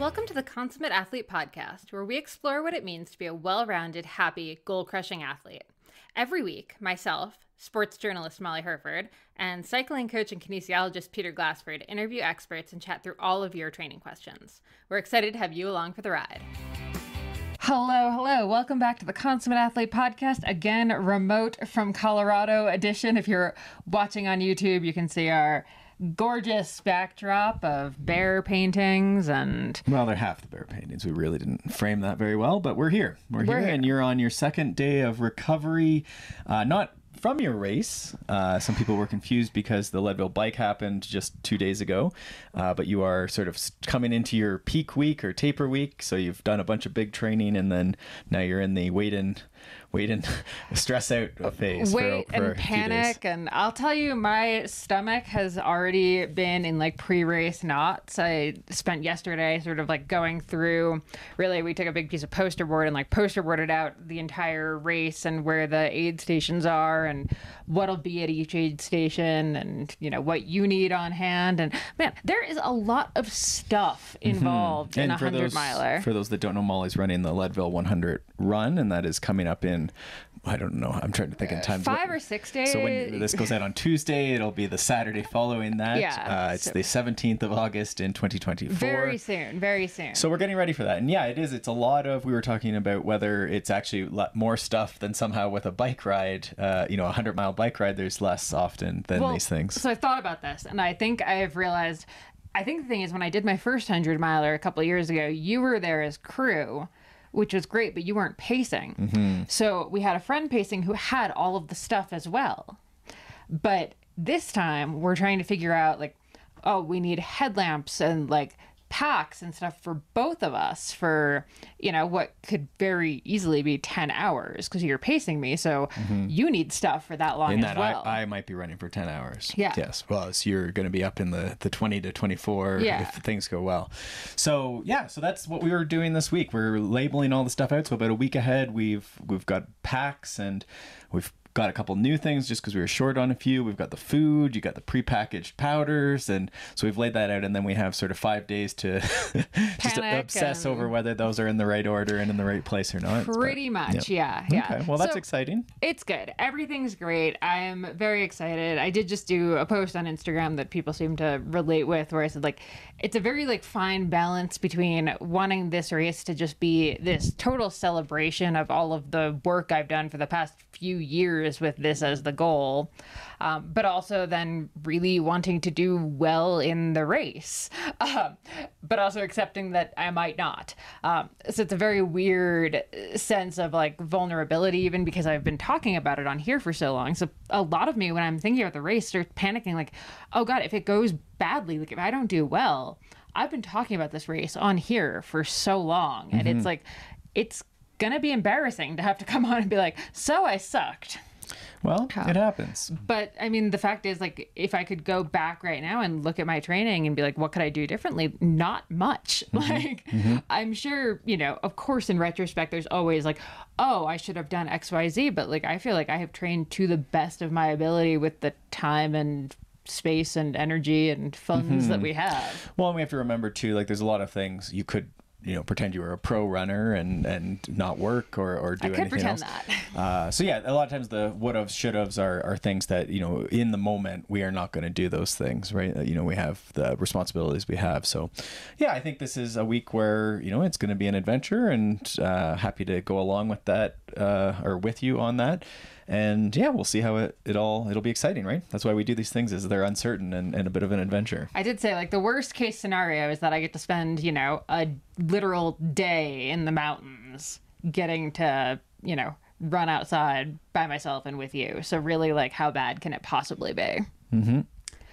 Welcome to the Consummate Athlete podcast, where we explore what it means to be a well-rounded, happy, goal-crushing athlete. Every week, myself, sports journalist Molly Herford, and cycling coach and kinesiologist Peter Glassford interview experts and chat through all of your training questions. We're excited to have you along for the ride. Hello. Welcome back to the Consummate Athlete podcast. Again, remote from Colorado edition. If you're watching on YouTube, you can see our gorgeous backdrop of bear paintings and... Well, they're half the bear paintings. We really didn't frame that very well, but we're here. We're here, and you're on your second day of recovery, not from your race. Some people were confused because the Leadville bike happened just 2 days ago, but you are sort of coming into your peak week or taper week, so you've done a bunch of big training, and then now you're in the wait and stress out phase wait for and panic. And I'll tell you, my stomach has already been in like pre-race knots. I spent yesterday sort of like going through, really, we took a big piece of poster board and like poster boarded out the entire race and where the aid stations are and what'll be at each aid station and, you know, what you need on hand. And man, there is a lot of stuff involved in a 100-miler. For those that don't know, Molly's running the Leadville 100 run, and that is coming up in, I don't know, I'm trying to think in time. 5 or 6 days. So when this goes out on Tuesday, it'll be the Saturday following that. Yeah. It's the 17th of August in 2024. Very soon. So we're getting ready for that. And yeah, it's a lot of, we were talking about whether it's actually more stuff than somehow with a bike ride, a 100-mile bike ride, there's less often than these things. So I thought about this, and I think I've realized, I think the thing is when I did my first 100-miler a couple of years ago, you were there as crew, which was great, but you weren't pacing. Mm-hmm. So we had a friend pacing who had all of the stuff as well. But this time we're trying to figure out like, oh, we need headlamps and like packs and stuff for both of us for, what could very easily be 10 hours because you're pacing me. So you need stuff for that long as well. I might be running for 10 hours. Yeah. Yes. Well, so you're going to be up in the 20 to 24 if things go well. So so that's what we were doing this week. We're labeling all the stuff out. So about a week ahead, we've got packs and we've got a couple new things just because we were short on a few. We've got the food, you got the prepackaged powders, and so we've laid that out, and then we have sort of 5 days to just obsess over whether those are in the right order and in the right place or not. Pretty much, yeah. Okay, well that's exciting. It's good. Everything's great. I am very excited. I did just do a post on Instagram that people seem to relate with where I said like, it's a very like fine balance between wanting this race to just be this total celebration of all of the work I've done for the past few years with this as the goal, but also then really wanting to do well in the race, but also accepting that I might not. So it's a very weird sense of like vulnerability, even because I've been talking about it on here for so long. So a lot of me, when I'm thinking about the race, starts panicking like, oh God, if it goes badly, like if I don't do well, I've been talking about this race on here for so long. And it's like, it's going to be embarrassing to have to come on and be like, so I sucked. Well, it happens. But I mean, the fact is, like, if I could go back right now and look at my training and be like, what could I do differently? Not much. I'm sure, of course, in retrospect, there's always like, oh, I should have done X, Y, Z. But like, I feel like I have trained to the best of my ability with the time and space and energy and funds that we have. Well, and we have to remember too, like, there's a lot of things you could pretend you were a pro runner and not work or do anything else. I could pretend that. So yeah, a lot of times the would-haves, should-haves are things that, in the moment, we are not going to do those things, right? We have the responsibilities we have. So yeah, I think this is a week where, it's going to be an adventure, and happy to go along with that or with you on that. And yeah, we'll see how it'll be exciting, right? That's why we do these things, is they're uncertain and a bit of an adventure. I did say, like, the worst case scenario is that I get to spend, a literal day in the mountains getting to, run outside by myself and with you. So really, like, how bad can it possibly be? Mm-hmm.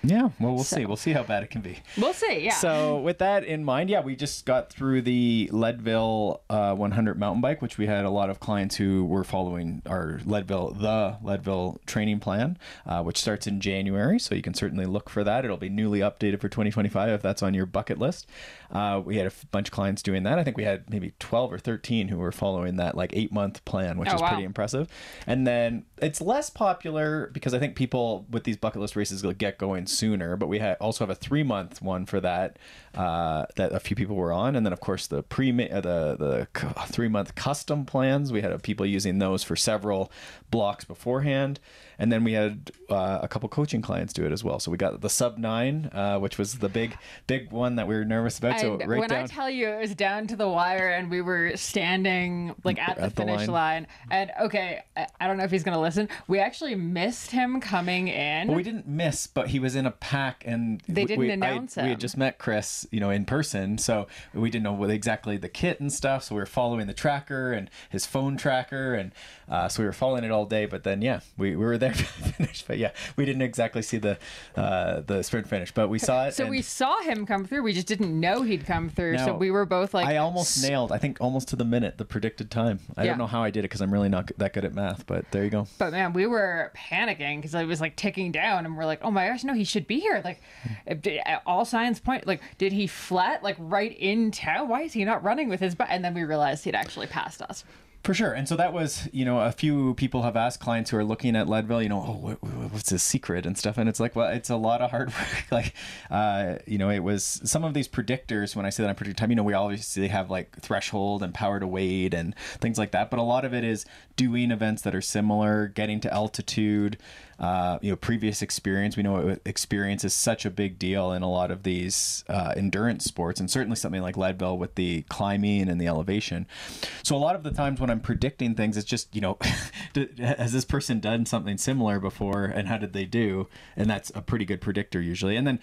Yeah, well, we'll see. We'll see how bad it can be. We'll see, yeah. So with that in mind, we just got through the Leadville 100 mountain bike, which we had a lot of clients who were following our Leadville training plan, which starts in January. So you can certainly look for that. It'll be newly updated for 2025 if that's on your bucket list. We had a bunch of clients doing that. I think we had maybe 12 or 13 who were following that like 8-month plan, which is pretty impressive. And then it's less popular because I think people with these bucket list races get going sooner, but we also have a 3-month one for that that a few people were on, and then of course the 3-month custom plans. We had people using those for several blocks beforehand, and then we had a couple coaching clients do it as well. So we got the sub 9, which was the big one that we were nervous about. And so when I tell you it was down to the wire, and we were standing like at the finish line, and okay, I don't know if he's gonna listen. We actually missed him coming in. Well, we didn't miss, but he was in a pack, and they didn't announce him. We had just met Chris, in person, so we didn't know what exactly the kit and stuff. So we were following the tracker and his phone tracker, and so we were following it all day. But then, we were there for the finish. But we didn't exactly see the sprint finish, but we saw it. So we saw him come through. We just didn't know he'd come through. Now, so we were both like, I almost nailed, I think almost to the minute, the predicted time. I don't know how I did it because I'm really not that good at math, but there you go. But man, we were panicking because it was like ticking down, and we're like, oh my gosh, no, he should be here. Like, all signs point, like, did he flat like right in town? Why is he not running with his butt? And then we realized he'd actually passed us. For sure. And so that was, a few people have asked clients who are looking at Leadville, what's his secret and stuff. And it's like, well, it's a lot of hard work. Like, it was some of these predictors. When I say that on predicted time, we obviously have like threshold and power to weight and things like that. But a lot of it is doing events that are similar, getting to altitude, previous experience. We know experience is such a big deal in a lot of these endurance sports, and certainly something like Leadville with the climbing and the elevation. So a lot of the times when I'm predicting things, it's just, has this person done something similar before, and how did they do? And that's a pretty good predictor usually. And then,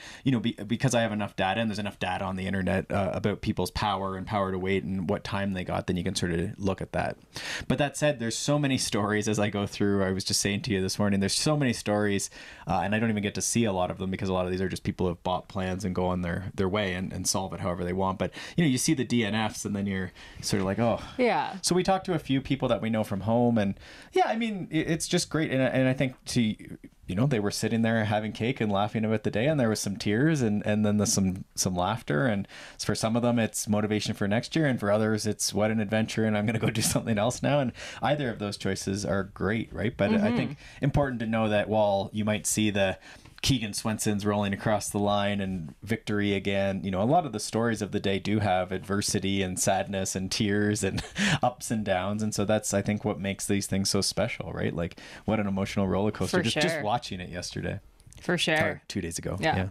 because I have enough data, and there's enough data on the internet about people's power and power to weight and what time they got, then you can sort of look at that. But that said, there's so many stories as I go through. I was just saying to you this morning, there's so many stories, and I don't even get to see a lot of them because a lot of these are just people who have bought plans and go on their way and solve it however they want. But you see the DNFs, and then you're sort of like, oh yeah. So we talked to a few people that we know from home, and it's just great. And I think they were sitting there having cake and laughing about the day, and there was some tears and then there's some laughter. And for some of them, it's motivation for next year, and for others, it's what an adventure, and I'm going to go do something else now. And either of those choices are great, right? But I think important to know that while you might see the Keegan Swenson's rolling across the line and victory again, a lot of the stories of the day do have adversity and sadness and tears and ups and downs. And so that's, I think, what makes these things so special, right? Like, what an emotional roller coaster. Just watching it yesterday. For sure. Or 2 days ago. Yeah.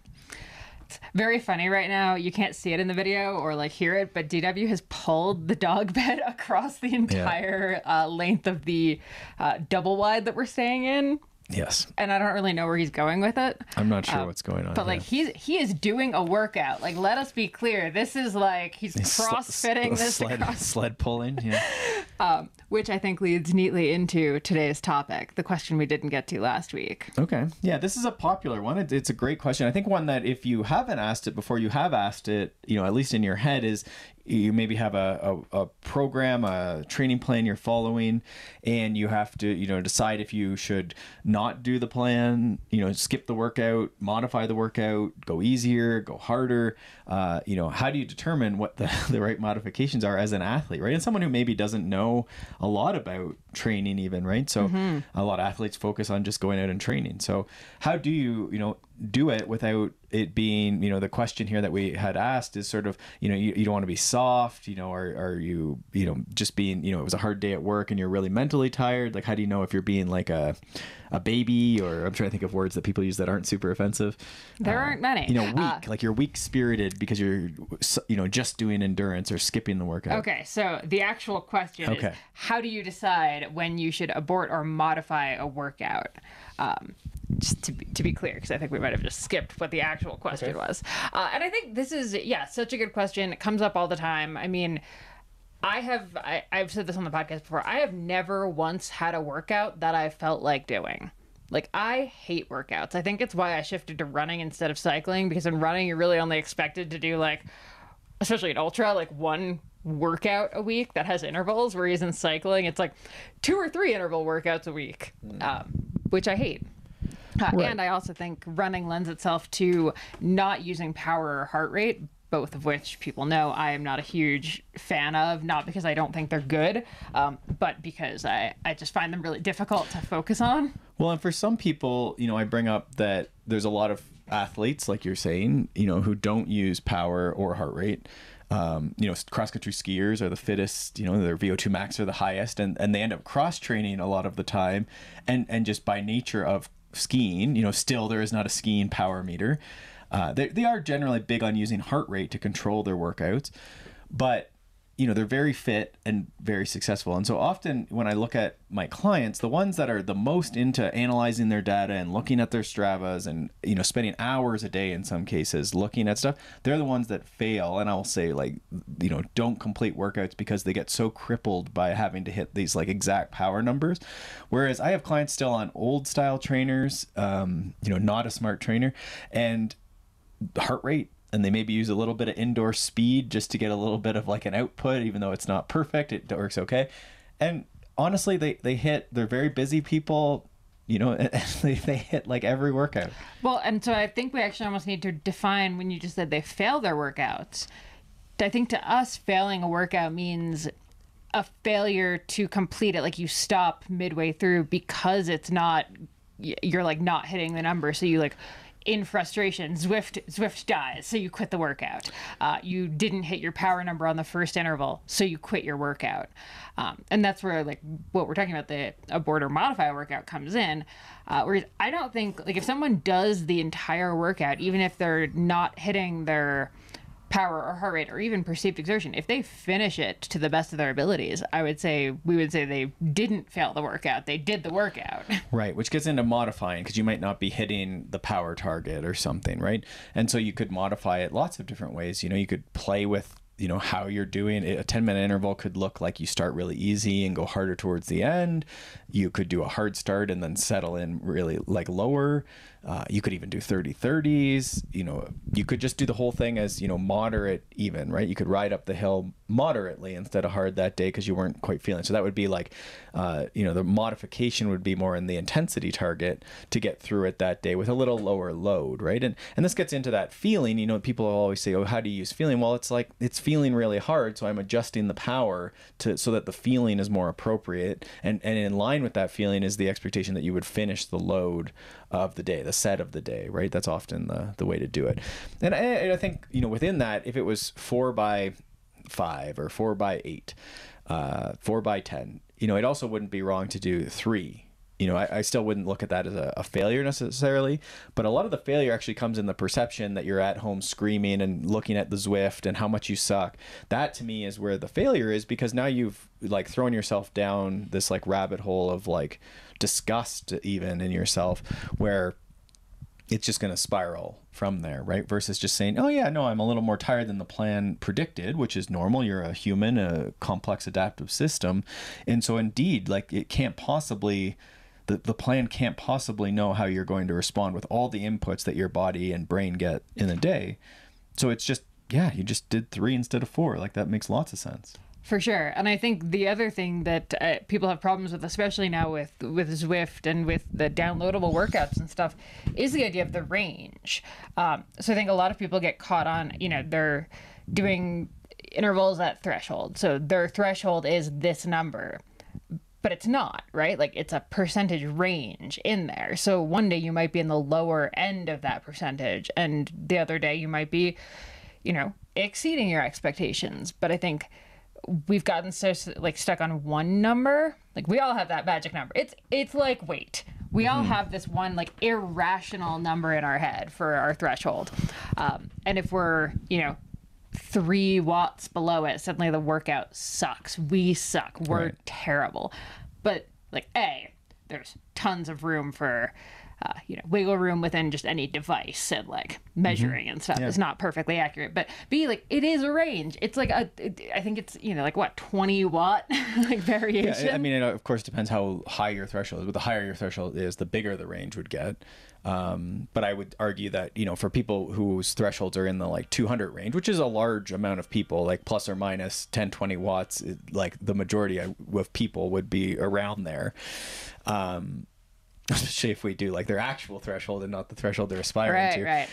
It's very funny right now. You can't see it in the video or like hear it, but DW has pulled the dog bed across the entire length of the double wide that we're staying in. Yes. And I don't really know where he's going with it. I'm not sure what's going on. But like he is doing a workout. Like, let us be clear. This is like he's crossfitting this sled pulling, which I think leads neatly into today's topic, the question we didn't get to last week. Okay. Yeah, this is a popular one. It's a great question. I think one that if you haven't asked it before, you have asked it, at least in your head, is you maybe have a program, a training plan you're following, and you have to, decide if you should not do the plan, skip the workout, modify the workout, go easier, go harder. How do you determine what the right modifications are as an athlete, right? And someone who maybe doesn't know a lot about training even, right? So a lot of athletes focus on just going out and training. So how do you, do it without it being, the question here that we had asked is sort of, you don't want to be soft, are you, just being, it was a hard day at work and you're really mentally tired. Like, how do you know if you're being like a baby, or I'm trying to think of words that people use that aren't super offensive. There aren't many. Weak, like you're weak spirited because you're, just doing endurance or skipping the workout. Okay. So the actual question is, how do you decide when you should abort or modify a workout? Just to be clear, because I think we might have just skipped what the actual question was. And I think this is, such a good question. It comes up all the time. I mean, I've said this on the podcast before. I have never once had a workout that I felt like doing. Like, I hate workouts. I think it's why I shifted to running instead of cycling, because in running, you're really only expected to do, like, especially an ultra, like one workout a week that has intervals, whereas in cycling, it's like 2 or 3 interval workouts a week, which I hate. Right. And I also think running lends itself to not using power or heart rate, both of which people know I am not a huge fan of, not because I don't think they're good, but because I just find them really difficult to focus on. Well, and for some people, I bring up that there's a lot of athletes, like you're saying, who don't use power or heart rate. Cross-country skiers are the fittest, their VO2 max are the highest, and they end up cross-training a lot of the time. And just by nature of skiing, still there is not a skiing power meter. They are generally big on using heart rate to control their workouts, but they're very fit and very successful. And so often when I look at my clients, the ones that are the most into analyzing their data and looking at their Stravas and, spending hours a day in some cases looking at stuff, they're the ones that fail. And I'll say don't complete workouts because they get so crippled by having to hit these exact power numbers. Whereas I have clients still on old style trainers, not a smart trainer, and heart rate, and they maybe use a little bit of indoor speed just to get a little bit of an output, even though it's not perfect, it works okay. And honestly, they're very busy people, they hit every workout. Well, and so I think we actually almost need to define, when you just said they fail their workouts, I think to us failing a workout means a failure to complete it. Like you stop midway through because you're not hitting the number. So you in frustration, Zwift dies, so you quit the workout. You didn't hit your power number on the first interval, so you quit your workout. And that's where what we're talking about, the abort or modify workout comes in. Whereas I don't think if someone does the entire workout, even if they're not hitting their power or heart rate or even perceived exertion, if they finish it to the best of their abilities, we would say they didn't fail the workout. They did the workout. Right, which gets into modifying, because you might not be hitting the power target or something, right? And so you could modify it lots of different ways. You could play with how you're doing it. A 10-minute interval could look like you start really easy and go harder towards the end. You could do a hard start and then settle in really lower. You could even do 30-30s. You could just do the whole thing as, moderate even, right? You could ride up the hill moderately instead of hard that day because you weren't quite feeling. So that would be the modification would be more in the intensity target to get through it that day with a little lower load, right? And this gets into that feeling. People always say, oh, how do you use feeling? Well, it's feeling really hard, so I'm adjusting the power so that the feeling is more appropriate. And in line with that feeling is the expectation that you would finish the load of the day, the set of the day, right? That's often the way to do it. And I think, within that, if it was 4x5 or 4x8, 4x10, it also wouldn't be wrong to do 3. I still wouldn't look at that as a failure necessarily, but a lot of the failure actually comes in the perception that you're at home screaming and looking at the Zwift and how much you suck. That to me is where the failure is, because now you've thrown yourself down this rabbit hole of disgust even in yourself, where it's just going to spiral from there, right? Versus just saying, oh yeah, no, I'm a little more tired than the plan predicted, which is normal. You're a human, a complex adaptive system. And so indeed, it can't possibly, the plan can't possibly know how you're going to respond with all the inputs that your body and brain get in a day. So it's just, you just did 3 instead of 4. That makes lots of sense. For sure. And I think the other thing that people have problems with, especially now with Zwift and with the downloadable workouts and stuff, is the idea of the range. So I think a lot of people get caught on, they're doing intervals at threshold. So their threshold is this number, but it's not, right? It's a percentage range in there. So one day you might be in the lower end of that percentage, and the other day you might be, exceeding your expectations. But I think we've gotten so stuck on one number. We all have that magic number. It's like weight. We all have this one irrational number in our head for our threshold. And if we're, 3 watts below it, suddenly the workout sucks. We suck. We're terrible. But there's tons of room for wiggle room within just any device, and measuring and stuff is not perfectly accurate, but it is a range. It's I think it's 20 watt variation. Yeah, I mean, it of course depends how high your threshold is, but the higher your threshold is, the bigger the range would get. But I would argue that, for people whose thresholds are in the 200 range, which is a large amount of people, plus or minus 10, 20 watts, the majority of people would be around there. especially if we do like their actual threshold and not the threshold they're aspiring to. Right.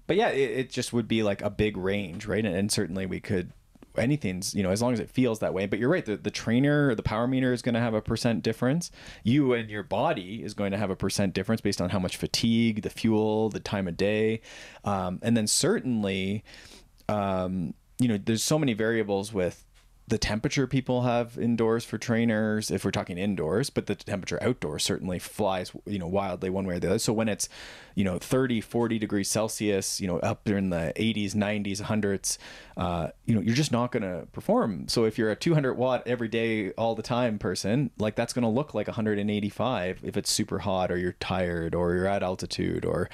But yeah, it just would be like a big range, right? And certainly we could, anything's, you know, as long as it feels that way. But you're right, the trainer, the power meter is going to have a % difference. You and your body is going to have a % difference based on how much fatigue, the fuel, the time of day. And then certainly, you know, there's so many variables with the temperature people have indoors for trainers, if we're talking indoors, but the temperature outdoors certainly flies, you know, wildly one way or the other. So when it's, you know, 30, 40 degrees Celsius, you know, up in the 80s, 90s, 100s, you know, you're just not going to perform. So if you're a 200 watt every day, all the time person, like that's going to look like 185 if it's super hot or you're tired or you're at altitude or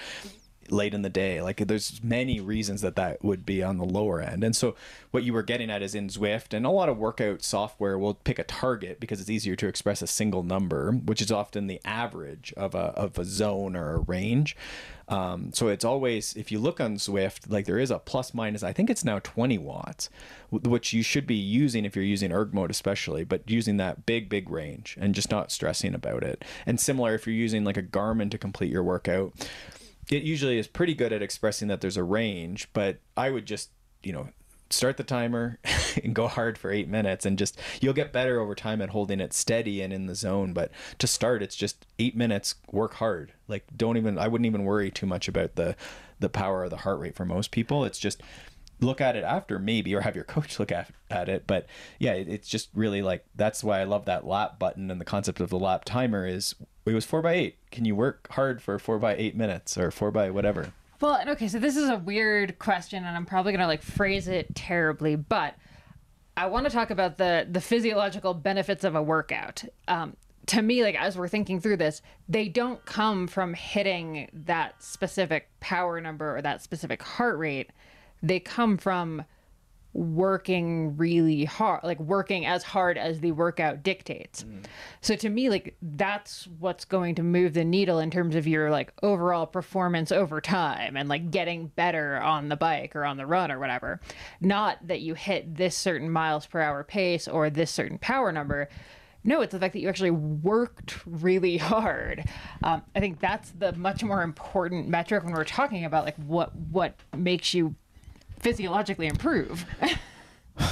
late in the day. Like there's many reasons that would be on the lower end. And so what you were getting at is in Zwift, and a lot of workout software will pick a target because it's easier to express a single number, which is often the average of a zone or a range. So it's always, if you look on Zwift, like there is a plus minus, I think it's now 20 watts, which you should be using if you're using erg mode especially, but using that big range and just not stressing about it. And similar, if you're using like a Garmin to complete your workout, it usually is pretty good at expressing that there's a range, but I would just, you know, start the timer and go hard for 8 minutes, and just, you'll get better over time at holding it steady and in the zone. But to start, it's just 8 minutes, work hard. Like I wouldn't even worry too much about the power or the heart rate for most people. It's just look at it after maybe, or have your coach look at it. But yeah, it's just really like, that's why I love that lap button, and the concept of the lap timer is, it was 4x8. Can you work hard for 4x8 minutes or 4x whatever? Well, okay, so this is a weird question, and I'm probably going to like phrase it terribly, but I want to talk about the physiological benefits of a workout. To me, like as we're thinking through this, they don't come from hitting that specific power number or that specific heart rate. They come from working really hard, like working as hard as the workout dictates. So to me, like that's what's going to move the needle in terms of your like overall performance over time and like getting better on the bike or on the run or whatever. Not that you hit this certain miles per hour pace or this certain power number. No, it's the fact that you actually worked really hard. I think that's the much more important metric when we're talking about like what makes you physiologically improve.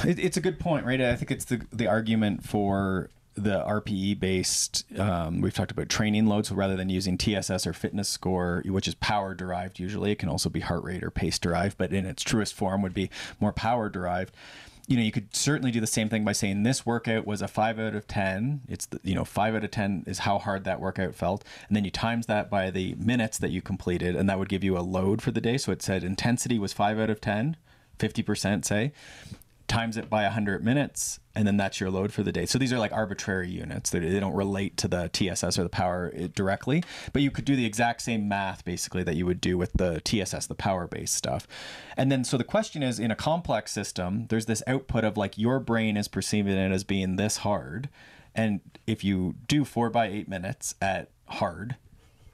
It's a good point, right? I think it's the argument for the RPE based, we've talked about training load. So rather than using TSS or fitness score, which is power derived, usually it can also be heart rate or pace derived, but in its truest form would be more power derived. You know, you could certainly do the same thing by saying this workout was a 5 out of 10. It's, 5 out of 10 is how hard that workout felt. And then you times that by the minutes that you completed, and that would give you a load for the day. So it said intensity was 5 out of 10, 50%, say, times it by 100 minutes, and then that's your load for the day. So these are like arbitrary units. They don't relate to the TSS or the power directly, but you could do the exact same math basically that you would do with the TSS, the power-based stuff. And then, so the question is, in a complex system, there's this output of like your brain is perceiving it as being this hard. And if you do 4x8 minutes at hard,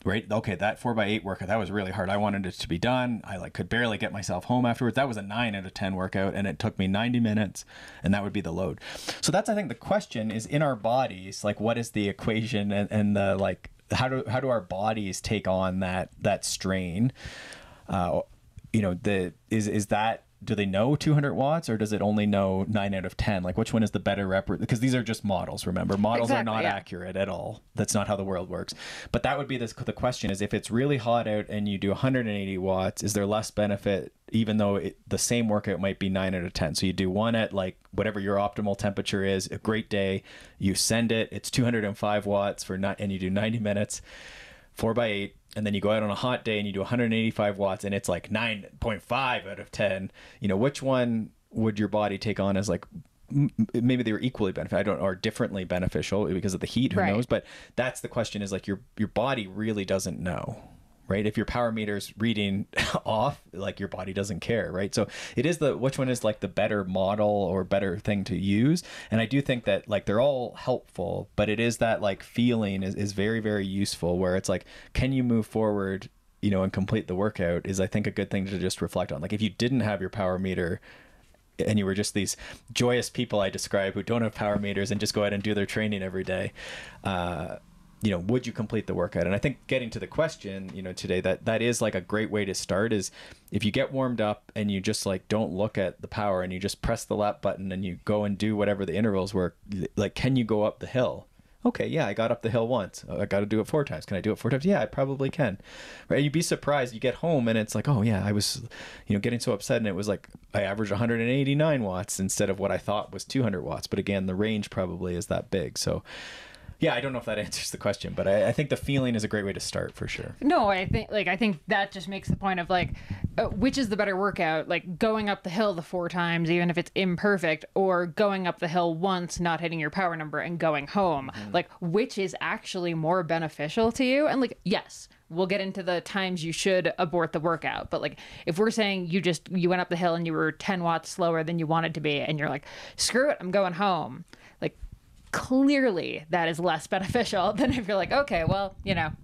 right? Okay, that 4x8 workout, that was really hard. I wanted it to be done. I like could barely get myself home afterwards. That was a 9 out of 10 workout, and it took me 90 minutes, and that would be the load. So that's, I think, the question is, in our bodies, like what is the equation, and the like, how do our bodies take on that strain? Is that, do they know 200 watts, or does it only know 9 out of 10? Like, which one is the better because these are just models, remember. Models are not accurate at all. That's not how the world works. But that would be the question is, if it's really hot out and you do 180 watts, is there less benefit, even though the same workout might be 9 out of 10? So you do one at like whatever your optimal temperature is, a great day, you send it's 205 watts and you do 90 minutes, 4x8. And then you go out on a hot day and you do 185 watts and it's like 9.5 out of 10. Which one would your body take on as like, maybe they were equally beneficial, or differently beneficial because of the heat, who knows? But that's the question, is like your body really doesn't know, right? If your power meter's reading off, like your body doesn't care, right? So it is which one is like the better model or better thing to use. And I do think that like they're all helpful, but it is that like feeling is very, very useful, where it's like, can you move forward, and complete the workout, is I think a good thing to just reflect on. Like if you didn't have your power meter and you were just these joyous people I describe who don't have power meters and just go out and do their training every day, would you complete the workout? And I think getting to the question, today, that is like a great way to start is if you get warmed up and you just like don't look at the power and you just press the lap button and you go and do whatever the intervals were, like, can you go up the hill? Okay, yeah, I got up the hill once. I got to do it 4 times. Can I do it 4 times? Yeah, I probably can. Right? You'd be surprised. You get home and it's like, oh yeah, I was, getting so upset, and it was like I averaged 189 watts instead of what I thought was 200 watts. But again, the range probably is that big. So yeah, I don't know if that answers the question, but I think the feeling is a great way to start for sure. No, I think that just makes the point of like, which is the better workout, like going up the hill the 4 times, even if it's imperfect, or going up the hill once, not hitting your power number and going home. Like, which is actually more beneficial to you? And like, yes, we'll get into the times you should abort the workout. But like, if we're saying you went up the hill and you were 10 watts slower than you wanted to be, and you're like, screw it, I'm going home. Like, clearly that is less beneficial than if you're like, okay, well,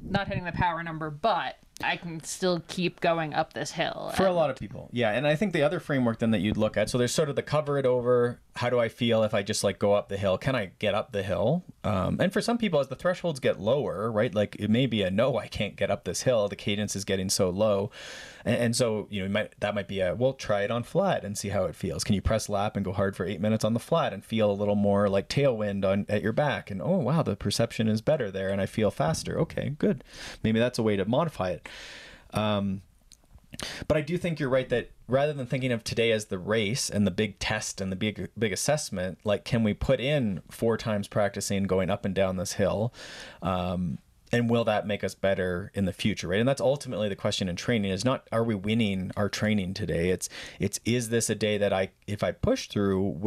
not hitting the power number, but I can still keep going up this hill. For a lot of people. Yeah. And I think the other framework then that you'd look at, so there's sort of the cover it over. How do I feel if I just like go up the hill? Can I get up the hill? And for some people, as the thresholds get lower, right? Like it may be no, I can't get up this hill. The cadence is getting so low. And so, that might be well, try it on flat and see how it feels. Can you press lap and go hard for 8 minutes on the flat and feel a little more like tailwind at your back? And oh, wow, the perception is better there and I feel faster. Okay, good. Maybe that's a way to modify it. But I do think you're right that rather than thinking of today as the race and the big test and the big assessment, like, can we put in 4 times practicing going up and down this hill? And will that make us better in the future, right? And that's ultimately the question in training is not, are we winning our training today? It's is this a day that if I push through,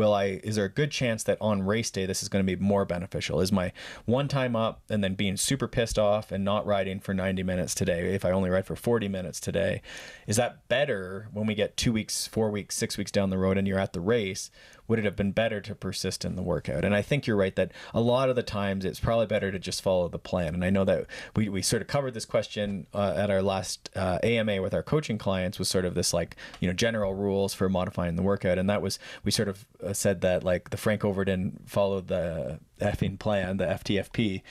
is there a good chance that on race day, this is going to be more beneficial? Is my one time up and then being super pissed off and not riding for 90 minutes today, if I only ride for 40 minutes today, is that better when we get 2 weeks, 4 weeks, 6 weeks down the road and you're at the race? Would it have been better to persist in the workout? And I think you're right that a lot of the times it's probably better to just follow the plan. And I know that we sort of covered this question at our last AMA with our coaching clients, was sort of this like, general rules for modifying the workout. And that was, we sort of said that like the Frank Overton followed the effing plan, the FTFP,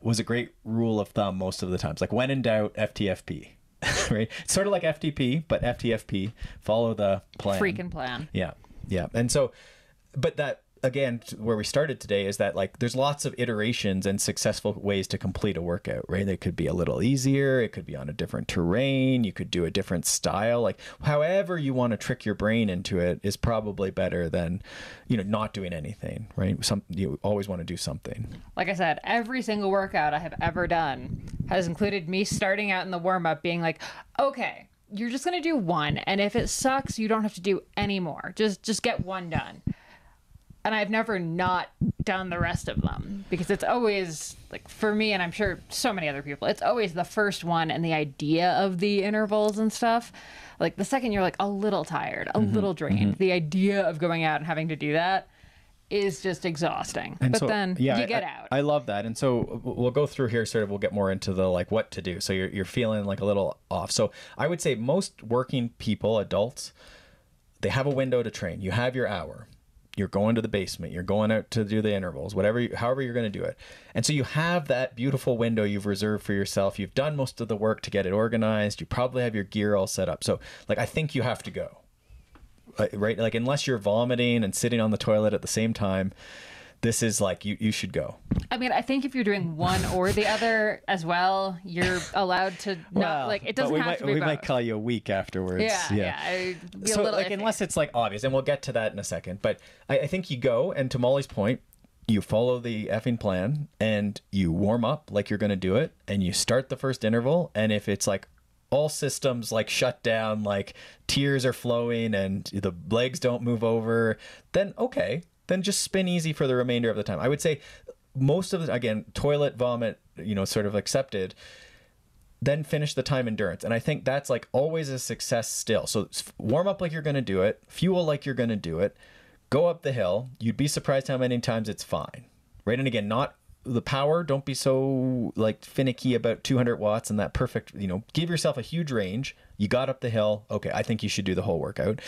was a great rule of thumb most of the times. Like when in doubt, FTFP. Right? It's sort of like FTP, but FTFP, follow the plan. Freaking plan. Yeah. Yeah. And so, but that, again, where we started today is that like there's lots of iterations and successful ways to complete a workout, right? They could be a little easier. It could be on a different terrain. You could do a different style. Like however you want to trick your brain into it is probably better than, not doing anything, right? You always want to do something. Like I said, every single workout I have ever done has included me starting out in the warm up being like, okay, you're just going to do 1. And if it sucks, you don't have to do any more. Just get 1 done. And I've never not done the rest of them because it's always like for me, and I'm sure so many other people, it's always the first one and the idea of the intervals and stuff. Like the second you're like a little tired, a little drained, the idea of going out and having to do that is just exhausting. And but so, then you get out. I love that. And so we'll go through here sort of, we'll get more into the like what to do. So you're feeling like a little off. So I would say most working people, adults, they have a window to train. You have your hour. You're going to the basement. You're going out to do the intervals, however you're going to do it. And so you have that beautiful window you've reserved for yourself. You've done most of the work to get it organized. You probably have your gear all set up. So like, I think you have to go. Right? Like unless you're vomiting and sitting on the toilet at the same time, this is like, you should go. I mean, I think if you're doing one or the other as well, you're allowed to not, like, it doesn't have to be we both. might call you a week afterwards. Yeah. So like, unless it's like obvious, and we'll get to that in a second, but I think you go, and to Molly's point, you follow the effing plan and you warm up like you're going to do it, and you start the first interval. And if it's like, all systems like shut down, like tears are flowing and the legs don't move over, then okay, then just spin easy for the remainder of the time. I would say most of the, again, toilet, vomit, sort of accepted, then finish the time endurance. And I think that's like always a success still. So warm up like you're going to do it, fuel like you're going to do it, go up the hill. You'd be surprised how many times it's fine, right? And again, not the power, don't be so like finicky about 200 watts and that perfect, give yourself a huge range. You got up the hill. Okay, I think you should do the whole workout.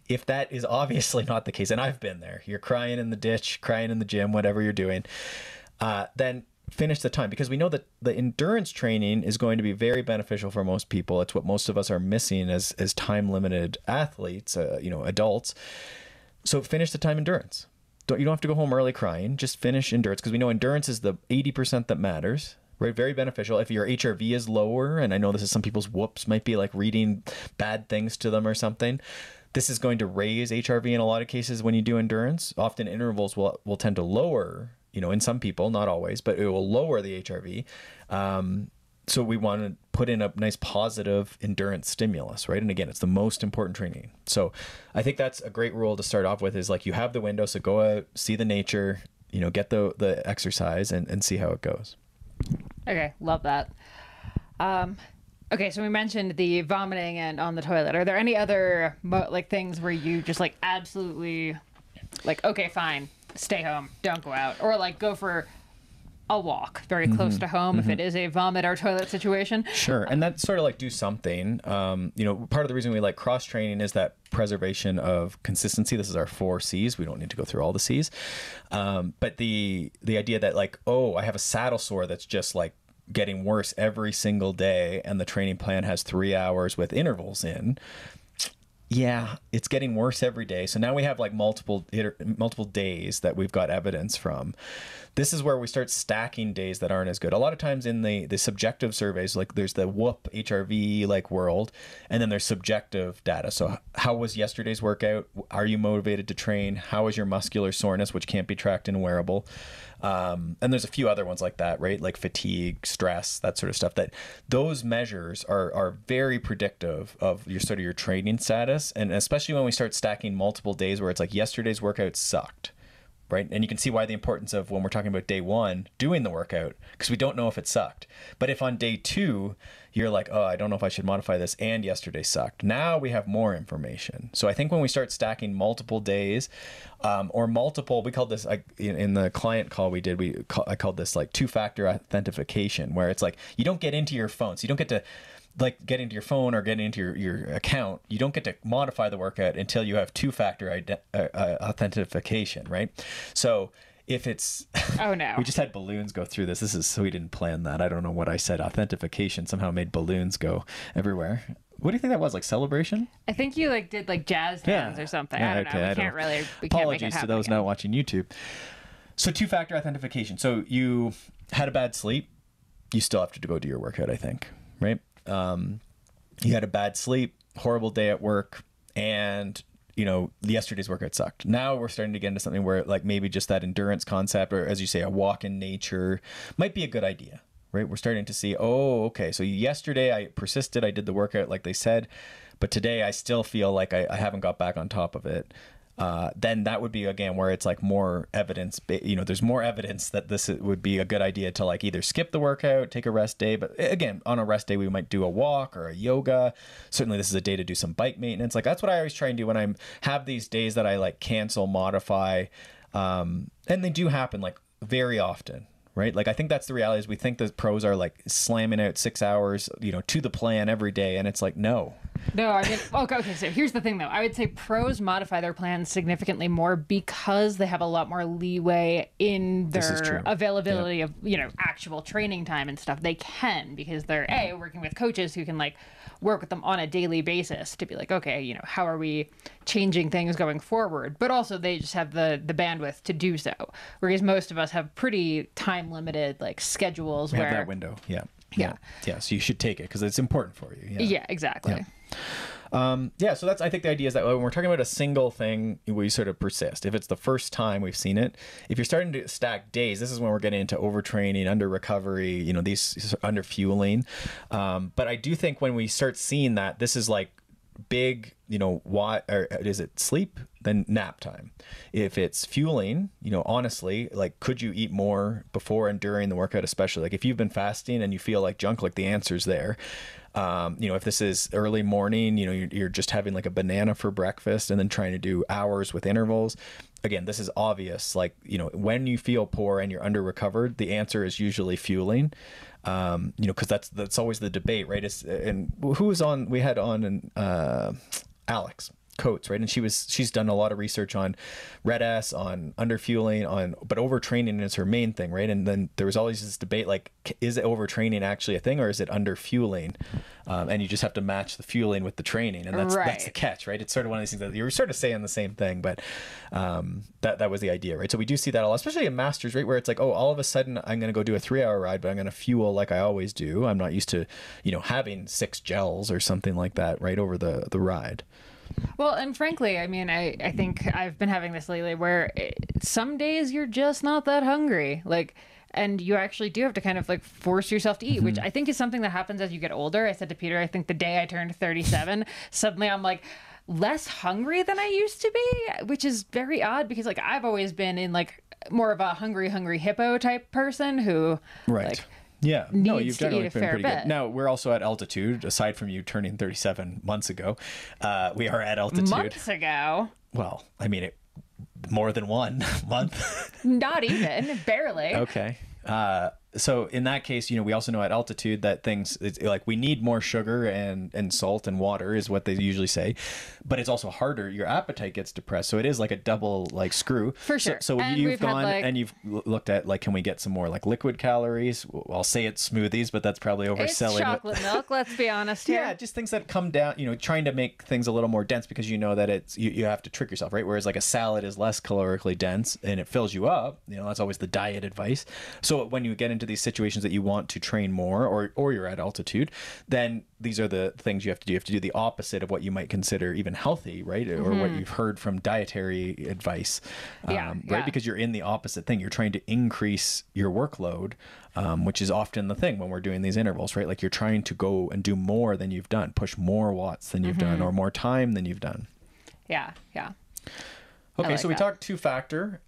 If that is obviously not the case, and I've been there, you're crying in the ditch, crying in the gym, whatever you're doing, then finish the time, because we know that the endurance training is going to be very beneficial for most people. It's what most of us are missing as time limited athletes, adults. So finish the time endurance. You don't have to go home early crying. Just finish endurance, because we know endurance is the 80% that matters. Right, very beneficial. If your HRV is lower, and I know this is some people's whoops, might be like reading bad things to them or something. This is going to raise HRV in a lot of cases when you do endurance. Often intervals will tend to lower, in some people, not always, but it will lower the HRV. So we want to put in a nice positive endurance stimulus, right? And again, it's the most important training. So I think that's a great rule to start off with, is like, you have the window, so go out, see the nature, get the exercise and see how it goes. Okay, love that. Okay, so we mentioned the vomiting and on the toilet. Are there any other things where you just absolutely okay, fine, stay home, don't go out, or go for a walk very close to home if it is a vomit or toilet situation? Sure, and that's sort of do something. Part of the reason we like cross training is that preservation of consistency. This is our 4 C's. We don't need to go through all the C's. But the idea that I have a saddle sore that's just getting worse every single day, and the training plan has 3 hours with intervals in. Yeah, it's getting worse every day. So now we have multiple days that we've got evidence from. This is where we start stacking days that aren't as good. A lot of times in the subjective surveys, there's the whoop HRV world, and then there's subjective data. So how was yesterday's workout? Are you motivated to train? How is your muscular soreness, which can't be tracked in a wearable? And there's a few other ones like that, right? Like fatigue, stress, that sort of stuff. That those measures are very predictive of your training status. And especially when we start stacking multiple days where it's yesterday's workout sucked, right? And you can see why the importance of, when we're talking about day 1, doing the workout, because we don't know if it sucked. But if on day 2, you're oh, I don't know if I should modify this, and yesterday sucked, now we have more information. So I think when we start stacking multiple days, or multiple, we called this, in the client call we did, I called this 2-factor authentication, where it's you don't get into your phone. So you don't get to get into your phone or get into your account. You don't get to modify the workout until you have 2-factor authentication, right? So if it's oh no, we just had balloons go through this. So we didn't plan that. I don't know what I said. Authentication somehow made balloons go everywhere. What do you think that was? Celebration? I think you did jazz hands or something. I don't know. We can't really. Apologies to those not watching YouTube. So 2-factor authentication. So you had a bad sleep. You still have to go do your workout, I think, right? You had a bad sleep, horrible day at work, and yesterday's workout sucked. Now we're starting to get into something where maybe just that endurance concept, or as you say, a walk in nature might be a good idea, right? We're starting to see, oh, okay, so yesterday I persisted, I did the workout like they said, but today I still feel like I haven't got back on top of it. Then that would be, again, where it's more evidence, there's more evidence that this would be a good idea to either skip the workout, take a rest day. But again, on a rest day, we might do a walk or a yoga. Certainly this is a day to do some bike maintenance. That's what I always try and do when I have these days that I cancel, modify. And they do happen very often. Right? I think that's the reality, is we think that pros are slamming out 6 hours, to the plan every day. And it's no. No, I mean, okay. So here's the thing though. I would say pros modify their plans significantly more because they have a lot more leeway in their availability of, actual training time and stuff. They can, because they're working with coaches who can work with them on a daily basis to be okay, how are we changing things going forward? But also they just have the bandwidth to do so. Whereas most of us have pretty time limited schedules. We have that window. Yeah. So you should take it because it's important for you. Yeah, exactly. So that's, I think the idea is that when we're talking about a single thing, we sort of persist. If it's the first time we've seen it, if you're starting to stack days, this is when we're getting into overtraining, under recovery, these under fueling. But I do think when we start seeing that, this is big, why, or is it sleep? Then nap time. If it's fueling, honestly, could you eat more before and during the workout, especially if you've been fasting and you feel like junk, the answer's there. If this is early morning, you're just having a banana for breakfast and then trying to do hours with intervals. Again, this is obvious. When you feel poor and you're under recovered, the answer is usually fueling. Because that's always the debate, right? And who was on? We had on Alex coats, right? And she's done a lot of research on red S, on underfueling, but overtraining is her main thing, right? And then there was always this debate, like, is overtraining actually a thing, or is it underfueling? And you just have to match the fueling with the training, and that's the catch, right? It's sort of one of these things that you're sort of saying the same thing, but that was the idea, right? So we do see that a lot, especially in masters, right, where it's like, oh, all of a sudden I'm going to go do a 3-hour ride, but I'm going to fuel like I always do. I'm not used to, having 6 gels or something like that, right, over the ride. Well, and frankly, I mean, I think I've been having this lately where some days you're just not that hungry. Like, and you actually do have to kind of like force yourself to eat, which I think is something that happens as you get older. I said to Peter, I think the day I turned 37, suddenly I'm like less hungry than I used to be, which is very odd because like I've always been in like more of a hungry hippo type person who like, yeah, no, you've generally been pretty good. Now, we're also at altitude, aside from you turning 37 months ago. We are at altitude. Months ago? Well, I mean, more than 1 month. Not even, barely. Okay. So in that case, we also know at altitude that it's like we need more sugar and salt and water is what they usually say, but it's also harder. Your appetite gets depressed. So it is like a double like screw. For sure. So you've gone and you've looked at like, can we get some more like liquid calories? I'll say it's smoothies, but that's probably overselling. It's chocolate milk. Let's be honest here. Yeah, just things that come down, trying to make things a little more dense because that it's, you have to trick yourself, right? Whereas like a salad is less calorically dense and it fills you up. That's always the diet advice. So when you get into these situations that you want to train more or you're at altitude, then these are the things you have to do. You have to do the opposite of what you might consider even healthy, right? Or what you've heard from dietary advice, right? Because you're in the opposite thing. You're trying to increase your workload, which is often the thing when we're doing these intervals, right? Like you're trying to go and do more than you've done, push more watts than you've done, or more time than you've done. Yeah, yeah. Okay, so we talked 2-factor.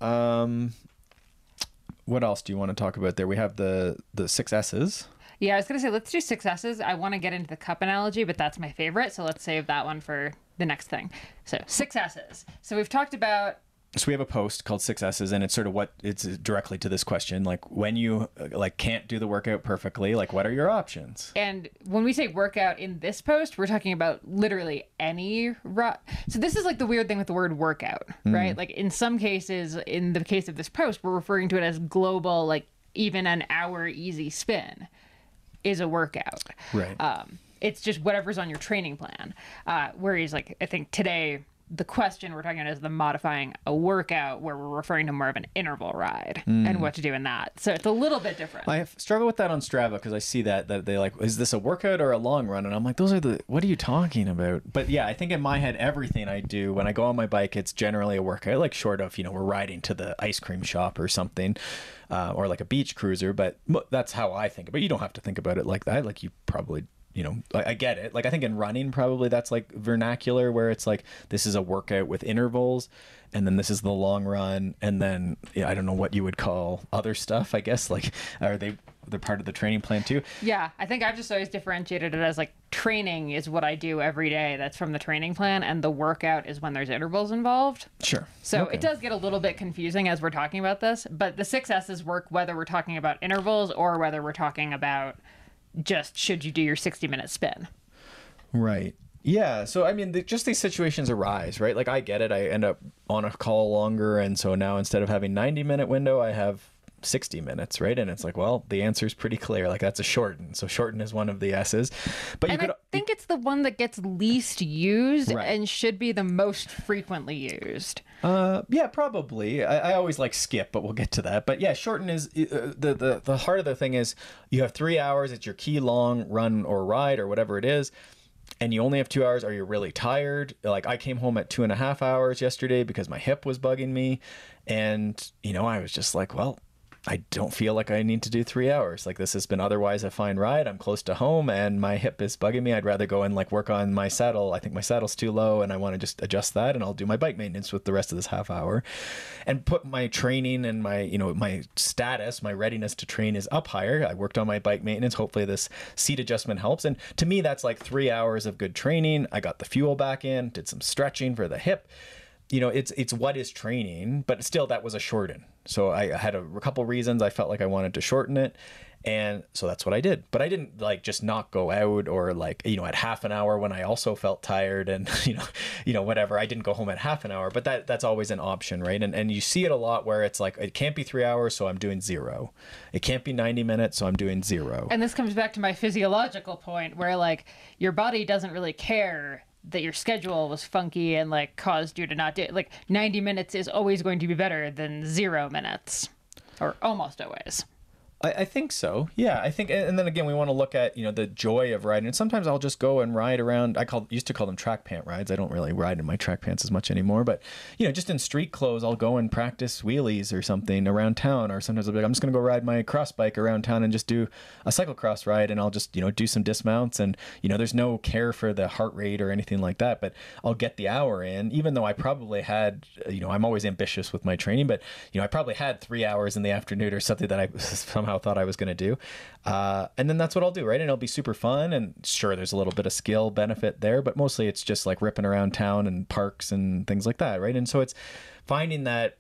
What else do you want to talk about there? We have the 6 S's. Yeah, I was going to say, let's do 6 S's. I want to get into the cup analogy, but that's my favorite. So let's save that one for the next thing. So 6 S's. So we've talked about... So we have a post called 6 S's, and it's sort of it's directly to this question. Like when you like can't do the workout perfectly, like what are your options? And when we say workout in this post, we're talking about literally any... So this is like the weird thing with the word workout, right? Like in some cases, in the case of this post, we're referring to it as global, like even an hour easy spin is a workout. Right. It's just whatever's on your training plan. Whereas like, I think today... the question we're talking about is the modifying a workout where we're referring to more of an interval ride and what to do in that. So it's a little bit different. I struggle with that on Strava because I see that they like, is this a workout or a long run? And I'm like, what are you talking about? But yeah, I think in my head, everything I do when I go on my bike, it's generally a workout, like short of, we're riding to the ice cream shop or something, or like a beach cruiser. But that's how I think. But you don't have to think about it like that. Like you probably I get it. Like I think in running, probably that's like vernacular where it's like, this is a workout with intervals and then this is the long run. And then I don't know what you would call other stuff, I guess. Like, they're part of the training plan too? Yeah. I think I've just always differentiated it as like training is what I do every day. That's from the training plan. And the workout is when there's intervals involved. Sure. So It does get a little bit confusing as we're talking about this, but the 6 S's work whether we're talking about intervals or whether we're talking about just should you do your 60-minute spin. Right. Yeah. So, I mean, just these situations arise, right? Like I get it. I end up on a call longer. And so now instead of having 90-minute window, I have 60 minutes, right? And it's like, well, the answer is pretty clear. Like that's a shorten. So shorten is one of the S's. But I think it's the one that gets least used and should be the most frequently used. Yeah, probably. I always like skip, but we'll get to that. But yeah, shorten is the heart of the thing is you have 3 hours. It's your key long run or ride or whatever it is. And you only have 2 hours. Are you really tired? Like I came home at 2.5 hours yesterday because my hip was bugging me. And, I was just like, well, I don't feel like I need to do 3 hours. Like this has been otherwise a fine ride. I'm close to home and my hip is bugging me. I'd rather go and like work on my saddle. I think my saddle's too low and I want to just adjust that and I'll do my bike maintenance with the rest of this half hour and put my training and my, my status, my readiness to train is up higher. I worked on my bike maintenance. Hopefully this seat adjustment helps. And to me, that's like 3 hours of good training. I got the fuel back in, did some stretching for the hip. It's what is training, but still that was a shorten. So I had a couple reasons I felt like I wanted to shorten it. And so that's what I did. But I didn't like just not go out or like, you know, at half an hour when I also felt tired and, whatever. I didn't go home at half an hour, but that's always an option, right? And you see it a lot where it's like, it can't be 3 hours, so I'm doing 0. It can't be 90 minutes, so I'm doing 0. And this comes back to my physiological point where like your body doesn't really care that your schedule was funky and like caused you to not do it. Like 90 minutes is always going to be better than 0 minutes, or almost always. I think so. Yeah, I think, and then again, we want to look at, the joy of riding. And sometimes I'll just go and ride around. Used to call them track pant rides. I don't really ride in my track pants as much anymore, but just in street clothes, I'll go and practice wheelies or something around town. Or sometimes I'll be like, I'm just going to go ride my cross bike around town and just do a cyclocross ride. And I'll just, do some dismounts and, there's no care for the heart rate or anything like that, but I'll get the hour in, even though I probably had, I'm always ambitious with my training, but, I probably had 3 hours in the afternoon or something that I somehow thought I was going to do. And then that's what I'll do, right? And it'll be super fun. And sure, there's a little bit of skill benefit there, but mostly it's just like ripping around town and parks and things like that, right? And so it's finding that,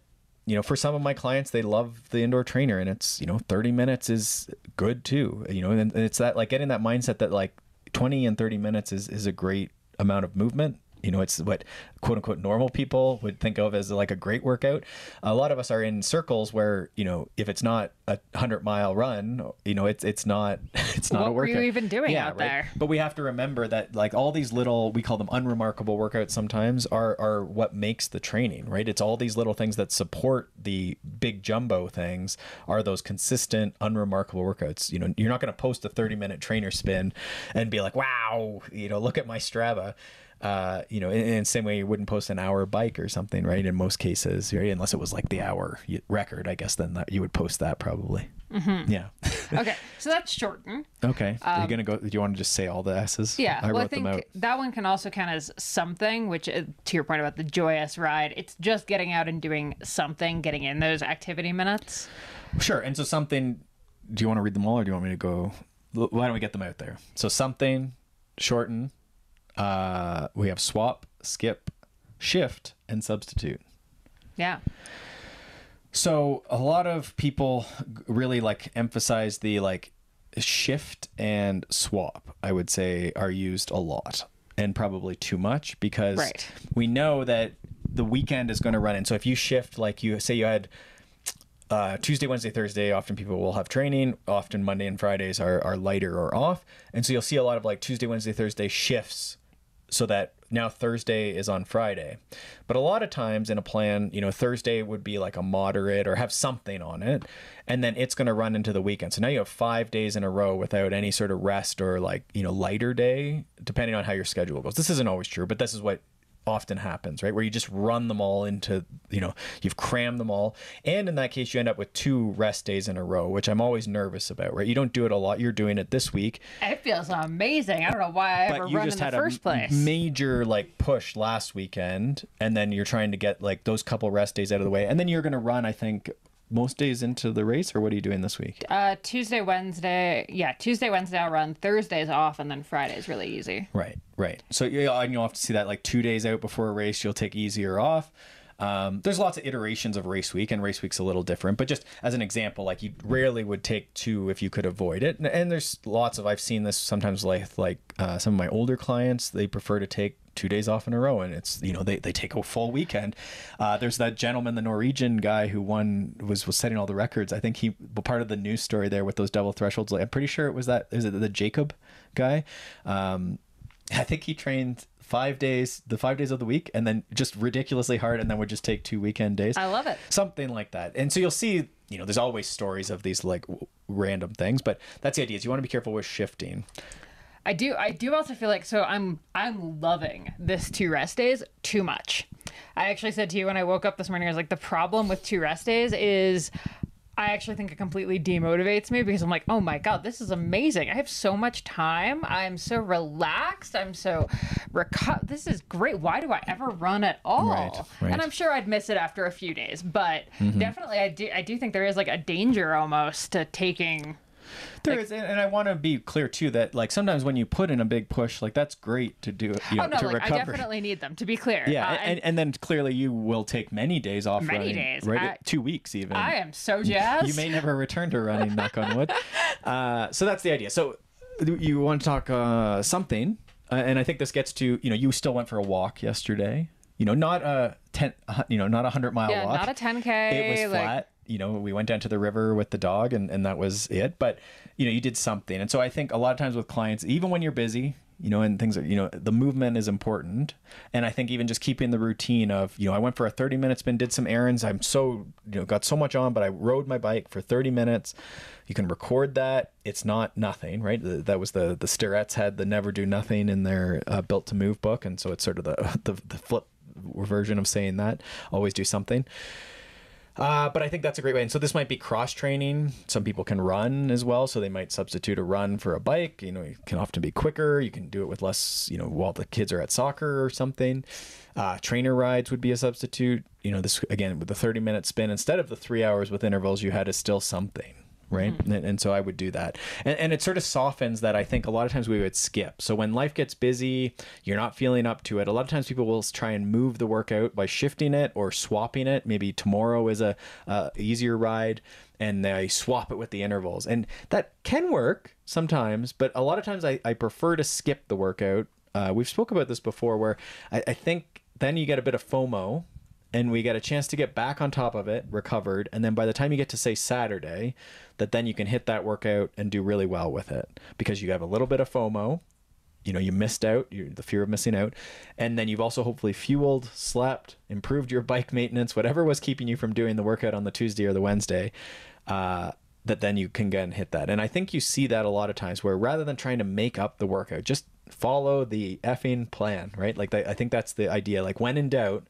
for some of my clients, they love the indoor trainer, and it's, 30 minutes is good too, and it's that like getting that mindset that like 20 and 30 minutes is a great amount of movement. It's what quote unquote normal people would think of as like a great workout. A lot of us are in circles where, if it's not a 100-mile run, it's not a workout. What were you even doing out there? But we have to remember that like all these little, we call them unremarkable workouts sometimes, are what makes the training, right? It's all these little things that support the big jumbo things are those consistent, unremarkable workouts. You're not going to post a 30-minute trainer spin and be like, wow, look at my Strava. In the same way you wouldn't post an hour bike or something, right? In most cases, right? Unless it was like the hour record, I guess, then you would post that probably. Mm-hmm. Yeah. Okay. So that's shorten. Okay. Are you going to go, do you want to just say all the S's? Yeah. I think them out. That one can also count as something, which to your point about the joyous ride, it's just getting out and doing something, getting in those activity minutes. Sure. And so something, do you want to read them all or do you want me to go? Why don't we get them out there? So something, shorten, we have swap, skip, shift, and substitute. Yeah. So a lot of people really like emphasize the like shift and swap, I would say, are used a lot and probably too much because we know that the weekend is going to run in. So if you shift, like you say you had Tuesday, Wednesday, Thursday, often people will have training. Often Monday and Fridays are lighter or off. And so you'll see a lot of like Tuesday, Wednesday, Thursday shifts so that now Thursday is on Friday. But a lot of times in a plan, Thursday would be like a moderate or have something on it. And then it's going to run into the weekend. So now you have 5 days in a row without any sort of rest or like, lighter day, depending on how your schedule goes. This isn't always true, but this is what often happens, right? Where you just run them all into, you've crammed them all. And in that case, you end up with 2 rest days in a row, which I'm always nervous about, right? You don't do it a lot. You're doing it this week. It feels amazing. I don't know why I ever run in the first place. Major like push last weekend. And then you're trying to get like those couple rest days out of the way. And then you're going to run, I think, most days into the race, or what are you doing this week? Tuesday, Wednesday I'll run. Thursday's off, and then Friday's really easy. Right. So you'll have to see that like 2 days out before a race, you'll take easier off. There's lots of iterations of race week, and race week's a little different, but just as an example, like you rarely would take 2 if you could avoid it. And there's lots of, I've seen this sometimes like some of my older clients, they prefer to take 2 days off in a row, and it's, they take a full weekend. There's that gentleman, the Norwegian guy who was setting all the records. I think he part of the news story there with those double thresholds. I'm pretty sure is it the Jacob guy? I think he trained 5 days, the 5 days of the week, and then just ridiculously hard, and then would just take 2 weekend days. I love it. Something like that. And so you'll see, there's always stories of these like random things, but that's the idea, is you want to be careful with shifting. I do also feel like, so I'm loving this 2 rest days too much. I actually said to you when I woke up this morning, I was like, the problem with 2 rest days is I actually think it completely demotivates me because I'm like, oh my God, this is amazing. I have so much time. I'm so relaxed. I'm so this is great. Why do I ever run at all? Right. And I'm sure I'd miss it after a few days, but definitely I do think there is like a danger almost to taking There is, and I want to be clear too that like sometimes when you put in a big push, like that's great to do, to recover. I definitely need them, to be clear. Yeah, and then clearly you will take many days off running. Days. Right? 2 weeks even. I am so jazzed. You may never return to running, knock on wood. So that's the idea. So you want to talk something, and I think this gets to, you still went for a walk yesterday. Not a 100-mile walk. Not a 10K. It was flat. We went down to the river with the dog and that was it. But, you did something. And so I think a lot of times with clients, even when you're busy, and things are, the movement is important. And I think even just keeping the routine of, I went for a 30-minute spin, did some errands. I'm so, got so much on, but I rode my bike for 30 minutes. You can record that. It's not nothing, right? That was the Starrett's had the Never Do Nothing in their Built to Move book. And so it's sort of the flip version of saying that. Always do something. But I think that's a great way. And so this might be cross training. Some people can run as well. So they might substitute a run for a bike. It can often be quicker. You can do it with less, while the kids are at soccer or something. Trainer rides would be a substitute. This again, with the 30-minute spin, instead of the 3 hours with intervals you had, is still something. Right. Mm-hmm. And so I would do that. And it sort of softens that. I think a lot of times we would skip. So when life gets busy, you're not feeling up to it. A lot of times people will try and move the workout by shifting it or swapping it. Maybe tomorrow is a easier ride and they swap it with the intervals. And that can work sometimes. But a lot of times I prefer to skip the workout. We've spoke about this before where I think then you get a bit of FOMO. And we get a chance to get back on top of it, recovered. And then by the time you get to, say, Saturday, that then you can hit that workout and do really well with it. Because you have a little bit of FOMO. You missed out, the fear of missing out. And then you've also hopefully fueled, slept, improved your bike maintenance, whatever was keeping you from doing the workout on the Tuesday or the Wednesday, that then you can go and hit that. And I think you see that a lot of times where rather than trying to make up the workout, just follow the effing plan, right? Like I think that's the idea. Like when in doubt,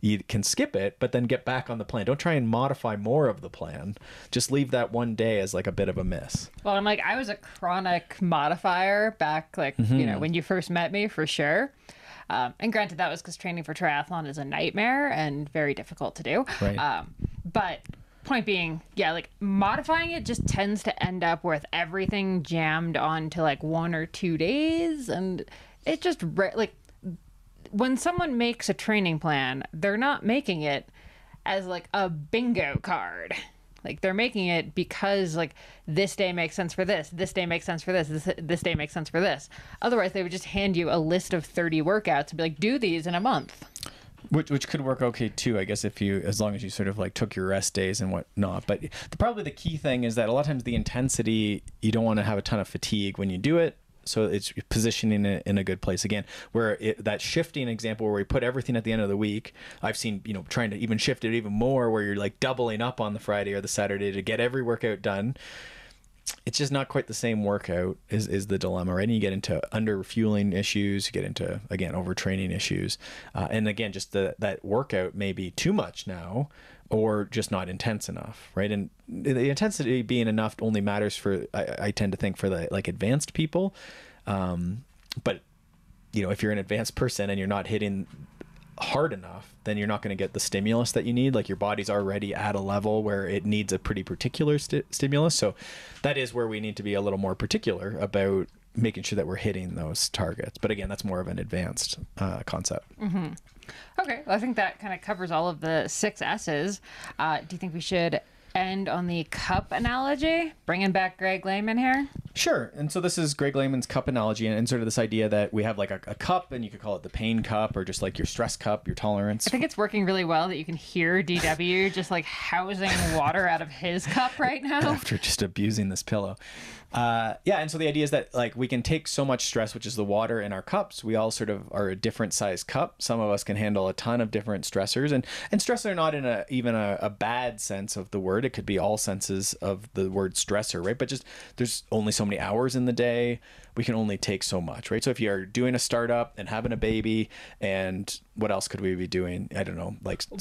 you can skip it, but then get back on the plan. Don't try and modify more of the plan. Just leave that one day as like a bit of a miss. Well, I was a chronic modifier back when you first met me, for sure. And granted, that was because training for triathlon is a nightmare and very difficult to do. Right. But point being, modifying it just tends to end up with everything jammed onto 1 or 2 days. And it just when someone makes a training plan, they're not making it as a bingo card. They're making it because this day makes sense for this day makes sense for this day makes sense for this. Otherwise, they would just hand you a list of 30 workouts and be like, do these in a month. Which could work okay too, I guess, as long as you sort of took your rest days and whatnot. But probably the key thing is that a lot of times the intensity, you don't want to have a ton of fatigue when you do it. So it's positioning it in a good place again, where that shifting example where we put everything at the end of the week, I've seen, trying to even shift it even more where you're doubling up on the Friday or the Saturday to get every workout done. It's just not quite the same workout is the dilemma, right? And you get into under fueling issues, you get into, again, overtraining issues. And again, just that workout may be too much now or just not intense enough, right? And the intensity being enough only matters for, I tend to think, for the advanced people. But, if you're an advanced person and you're not hitting hard enough, then you're not going to get the stimulus that you need. Your body's already at a level where it needs a pretty particular stimulus. So that is where we need to be a little more particular about making sure that we're hitting those targets. But again, that's more of an advanced concept. Mm-hmm. Okay, well, I think that kind of covers all of the 6 S's. Do you think we should end on the cup analogy? Bringing back Greg Lehman here? Sure. And so this is Greg Lehman's cup analogy and sort of this idea that we have a cup, and you could call it the pain cup or just your stress cup, your tolerance. I think it's working really well that you can hear DW just housing water out of his cup right now. After just abusing this pillow. And so the idea is that we can take so much stress, which is the water in our cups. We all sort of are a different size cup. Some of us can handle a ton of different stressors, and stressors are not in even a bad sense of the word. It could be all senses of the word stressor, right? But just there's only so many hours in the day. We can only take so much, right? So if you're doing a startup and having a baby, and what else could we be doing? I don't know.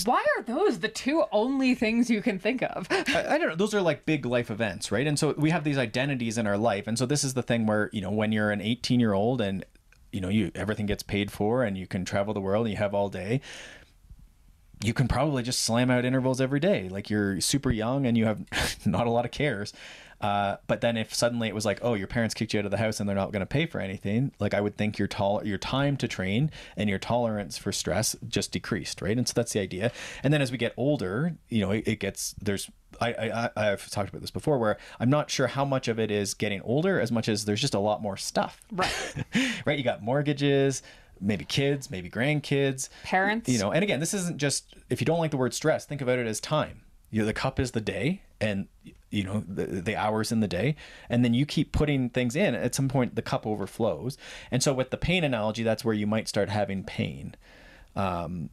Why are those the 2 only things you can think of? I don't know. Those are big life events, right? And so we have these identities in our life. And so this is the thing where, when you're an 18-year-old and, everything gets paid for and you can travel the world and you have all day, you can probably just slam out intervals every day. You're super young and you have not a lot of cares. But then if suddenly it was like, oh, your parents kicked you out of the house and they're not going to pay for anything, like I would think your time to train and your tolerance for stress just decreased, right? And so that's the idea. And then as we get older, it gets, I've talked about this before, where I'm not sure how much of it is getting older as much as there's just a lot more stuff. Right. Right. You got mortgages, maybe kids, maybe grandkids, parents, and again, this isn't just, if you don't like the word stress, think about it as time. The cup is the day, and the hours in the day, and then you keep putting things in. At some point the cup overflows. And so with the pain analogy, that's where you might start having pain. And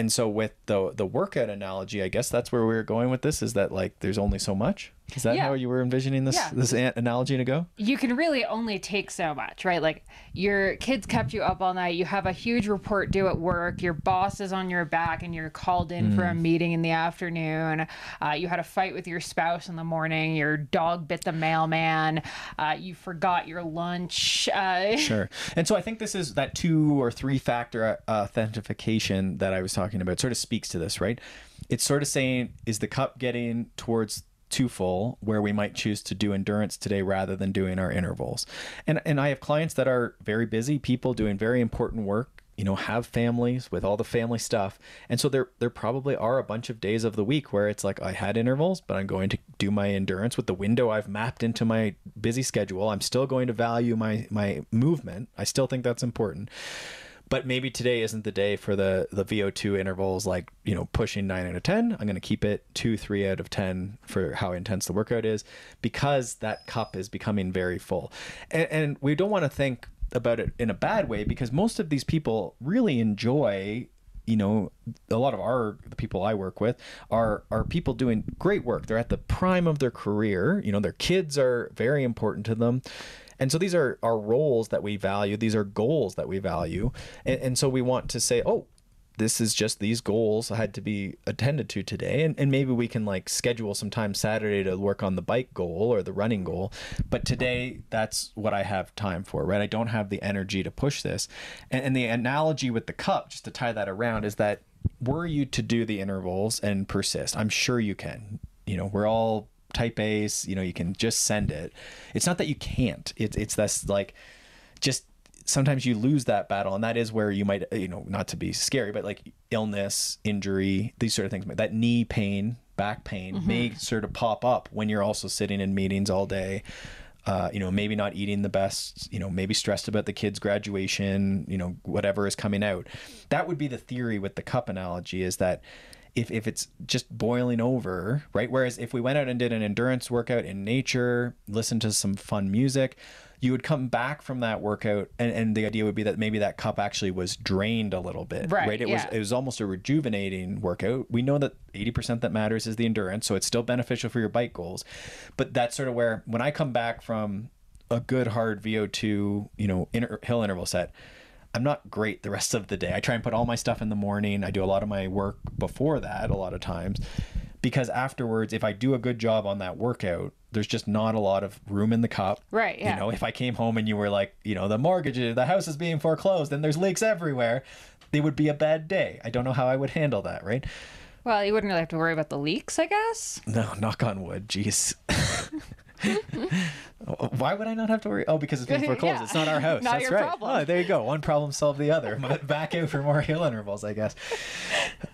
so with the workout analogy, I guess that's where we're going with this, is that like there's only so much. Is that how you were envisioning this analogy to go? You can really only take so much, right? Like your kids kept you up all night. You have a huge report due at work. Your boss is on your back and you're called in for a meeting in the afternoon. You had a fight with your spouse in the morning. Your dog bit the mailman. You forgot your lunch. Sure. And so I think this is that 2 or 3 factor authentication that I was talking about sort of speaks to this, right? It's sort of saying, is the cup getting towards too full, where we might choose to do endurance today rather than doing our intervals? And I have clients that are very busy people doing very important work, have families with all the family stuff. And so there probably are a bunch of days of the week where it's like, I had intervals, but I'm going to do my endurance with the window I've mapped into my busy schedule. I'm still going to value my movement. I still think that's important. But maybe today isn't the day for the VO2 intervals, like, pushing 9 out of 10. I'm going to keep it 2, 3 out of 10 for how intense the workout is, because that cup is becoming very full. And we don't want to think about it in a bad way, because most of these people really enjoy, a lot of the people I work with are people doing great work. They're at the prime of their career. Their kids are very important to them. And so these are our roles that we value. These are goals that we value. And so we want to say, oh, this is just these goals had to be attended to today. And maybe we can like schedule some time Saturday to work on the bike goal or the running goal. But today, that's what I have time for, right? I don't have the energy to push this. And the analogy with the cup, just to tie that around, is that were you to do the intervals and persist, I'm sure you can. We're all type A's, you can just send it. It's not that you can't. It's this like, just sometimes you lose that battle, and that is where you might, not to be scary, but like illness, injury, these sort of things, that knee pain, back pain may sort of pop up when you're also sitting in meetings all day. Maybe not eating the best, maybe stressed about the kids' graduation, whatever is coming out. That would be the theory with the cup analogy, is that if it's just boiling over, right? Whereas if we went out and did an endurance workout in nature, listened to some fun music, you would come back from that workout, and the idea would be that maybe that cup actually was drained a little bit, right? It was almost a rejuvenating workout. We know that 80% that matters is the endurance, so it's still beneficial for your bike goals. But that's sort of where, when I come back from a good hard VO2, hill interval set, I'm not great the rest of the day. I try and put all my stuff in the morning. I do a lot of my work before that a lot of times, because afterwards, if I do a good job on that workout, there's just not a lot of room in the cup. Right. Yeah. If I came home and you were like, the mortgage, the house is being foreclosed and there's leaks everywhere, it would be a bad day. I don't know how I would handle that, right? Well, you wouldn't really have to worry about the leaks, I guess. No, knock on wood. Jeez. Why would I not have to worry? Oh, because it's being foreclosed. It's not our house. Not That's your right. problem. Oh, there you go. One problem solved the other. Back out for more hill intervals, I guess.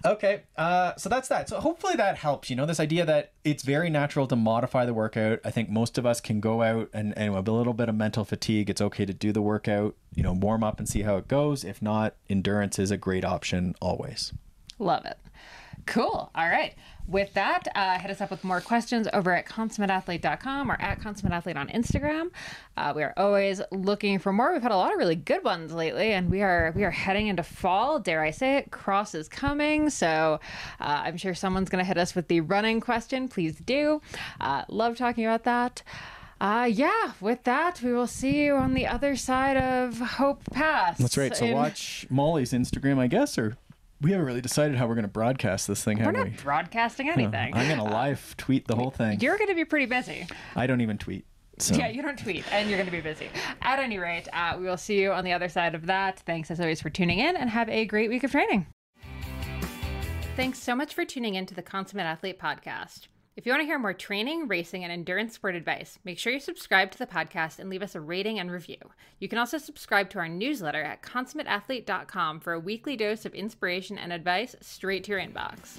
Okay. So that's that. So hopefully that helps. This idea that it's very natural to modify the workout. I think most of us can go out and with a little bit of mental fatigue, it's okay to do the workout, warm up and see how it goes. If not, endurance is a great option always. Love it. Cool. All right. With that, hit us up with more questions over at consummateathlete.com or at consummateathlete on Instagram. We are always looking for more. We've had a lot of really good ones lately, and we are heading into fall. Dare I say it? Cross is coming. So I'm sure someone's going to hit us with the running question. Please do. Love talking about that. With that, we will see you on the other side of Hope Pass. That's right. So watch Molly's Instagram, I guess, or... We haven't really decided how we're going to broadcast this thing, have we? We're not broadcasting anything. I'm going to live tweet the whole thing. You're going to be pretty busy. I don't even tweet. So. Yeah, you don't tweet, and you're going to be busy. At any rate, we will see you on the other side of that. Thanks, as always, for tuning in, and have a great week of training. Thanks so much for tuning in to the Consummate Athlete podcast. If you want to hear more training, racing, and endurance sport advice, make sure you subscribe to the podcast and leave us a rating and review. You can also subscribe to our newsletter at consummateathlete.com for a weekly dose of inspiration and advice straight to your inbox.